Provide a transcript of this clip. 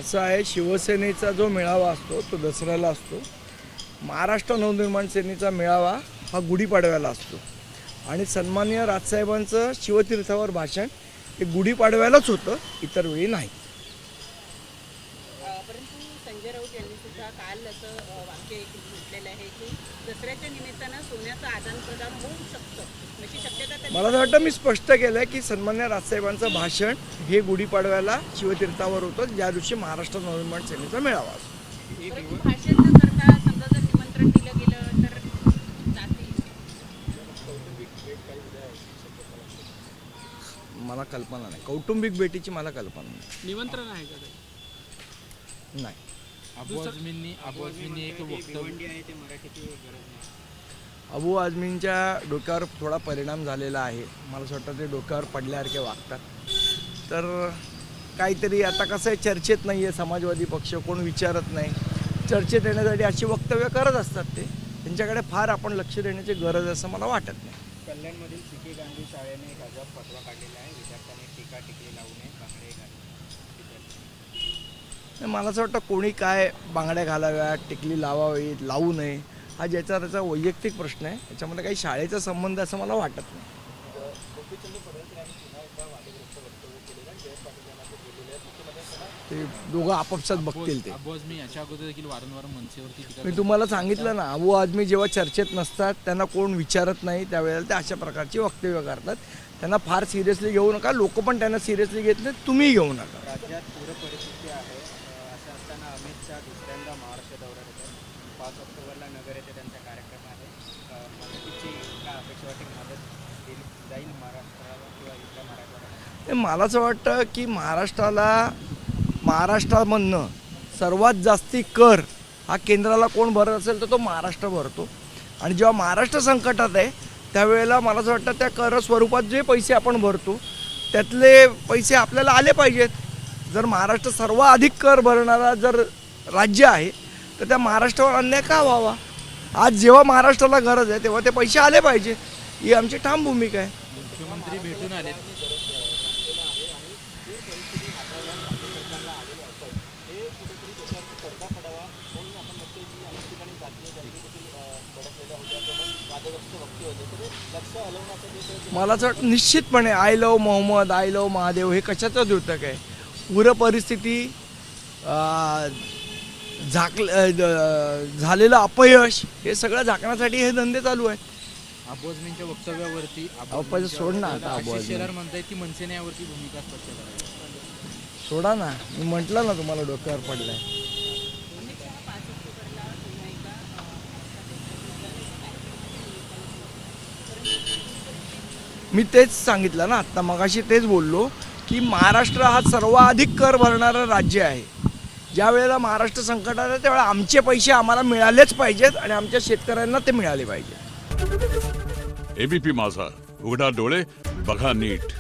असं आहे, शिवसेनेचा जो मेळावा असतो तो दसऱ्याला असतो. महाराष्ट्र नवनिर्माण सेनेचा मेळावा हा गुढीपाडव्याला असतो आणि सन्माननीय राजसाहेबांचं शिवतीर्थावर भाषण हे गुढीपाडव्यालाच होतं, इतर वेळी नाही. परंतु संजय राऊत यांनी सुद्धा काल असं वाक्य एक म्हटलेलं आहे की दसऱ्याच्या निमित्तानं सोन्याचं आदान प्रदान होऊ शकतं, अशी शक्यता त्यांनी. मला असं वाटतं मी स्पष्ट केलं आहे की सन्माननीय राजसाहेबांचं भाषण हे गुढीपाडव्याला शिवतीर्थावर होतं, ज्या दिवशी महाराष्ट्र नवनिर्माण सेनेचा मेळावा असतो. परंतु भाषण न करता समजा जर निमंत्रण दिलं गेलं तर जातील. मला कल्पना नाही, कौटुंबिक भेटीची मला कल्पना निमंत्रण आहे का ते? नाही. अबू आझमींनी एक वक्तव्य आहे ते मराठीची गरज नाही. अबू आझमींच्या डोक्यावर थोडा परिणाम झालेला आहे. मला असं वाटतं ते डोक्यावर पडल्यासारखे वागतात. तर काहीतरी आता कसं आहे, चर्चेत नाही आहे समाजवादी पक्ष, कोण विचारत नाही. चर्चेत येण्यासाठी अशी वक्तव्य करत असतात ते. त्यांच्याकडे फार आपण लक्ष देण्याची गरज आहे असं मला वाटत नाही. कल्याणमधील सीके गांधी शाळेने एक अजब फतवा काढलेला आहे. विद्यार्थ्यांनी टीका टिकली लावू नये, बांगडे घालून. मला असं वाटतं कोणी काय बांगड्या घालाव्यात, टिकली लावावी, लावू नये, हा ज्याचा त्याचा वैयक्तिक प्रश्न आहे. याच्यामध्ये काही शाळेचा संबंध असं मला वाटत नाही. ते दोघं आपापसात बघतील. ते अबू आझमी याच्या अगोदर देखील वारंवार मनसेवरती टीका मी तुम्हाला सांगितलं ना, अबू आझमी जेव्हा चर्चेत नसतात, त्यांना कोण विचारत नाही, त्यावेळेला ते अशा प्रकारची वक्तव्य करतात. त्यांना फार सिरियसली घेऊ नका. लोक पण त्यांना सिरियसली घेत नाहीत, तुम्हीही घेऊ नका. राज्यात पूर परिस्थिती आहे. असं असताना अमित शहा दुसऱ्यांदा महाराष्ट्र दौऱ्यात येतात. 5 ऑक्टोबरला नगर येथे त्यांचा कार्यक्रम आहे. मदतीची काय अपेक्षा वाटते? मदत जाईल महाराष्ट्राला किंवा इथल्या मराठवाड्याला? मला असं वाटतं की महाराष्ट्रामधनं सर्वात जास्ती कर हा केंद्राला कोण भरत असेल तर तो महाराष्ट्र भरतो. आणि जेव्हा महाराष्ट्र संकटात आहे त्यावेळेला मला असं वाटतं त्या कर स्वरूपात जे पैसे आपण भरतो त्यातले पैसे आपल्याला आले पाहिजेत. जर महाराष्ट्र सर्वाधिक कर भरणारा जर राज्य आहे तर त्या महाराष्ट्रावर अन्याय का व्हावा? आज जेव्हा महाराष्ट्राला गरज आहे तेव्हा ते पैसे आले पाहिजे, ही आमची ठाम भूमिका आहे. मुख्यमंत्री भेटून आले. मला असं वाटतं निश्चितपणे I love Mohammad, I love Mahadev हे कशाचं द्योतक आहे? पूर परिस्थिती, झालेलं अपयश, हे सगळं झाकण्यासाठी हे धंदे चालू आहेत. अबू आझमींच्या वक्तव्यावरती अप्पाचं सोड ना आता. अबू आशिष आझमी शेलार म्हणतायत की मनसेने यावरती भूमिका स्पष्ट करावी. सोडा ना, मी म्हटलं ना तुम्हाला डोक्यावर पडलंय. अमित शहा 5 ऑक्टोबरला पुन्हा एकदा मी तेच सांगितलं ना आत्ता, मगाशी तेच बोललो की महाराष्ट्र हा सर्वाधिक कर भरणारं राज्य आहे. ज्या वेळेला महाराष्ट्र संकटात आहे त्यावेळेला आमचे पैसे आम्हाला मिळालेच पाहिजेत आणि आमच्या शेतकऱ्यांना ते मिळाले पाहिजे. एबीपी माझा, उघडा डोळे बघा नीट.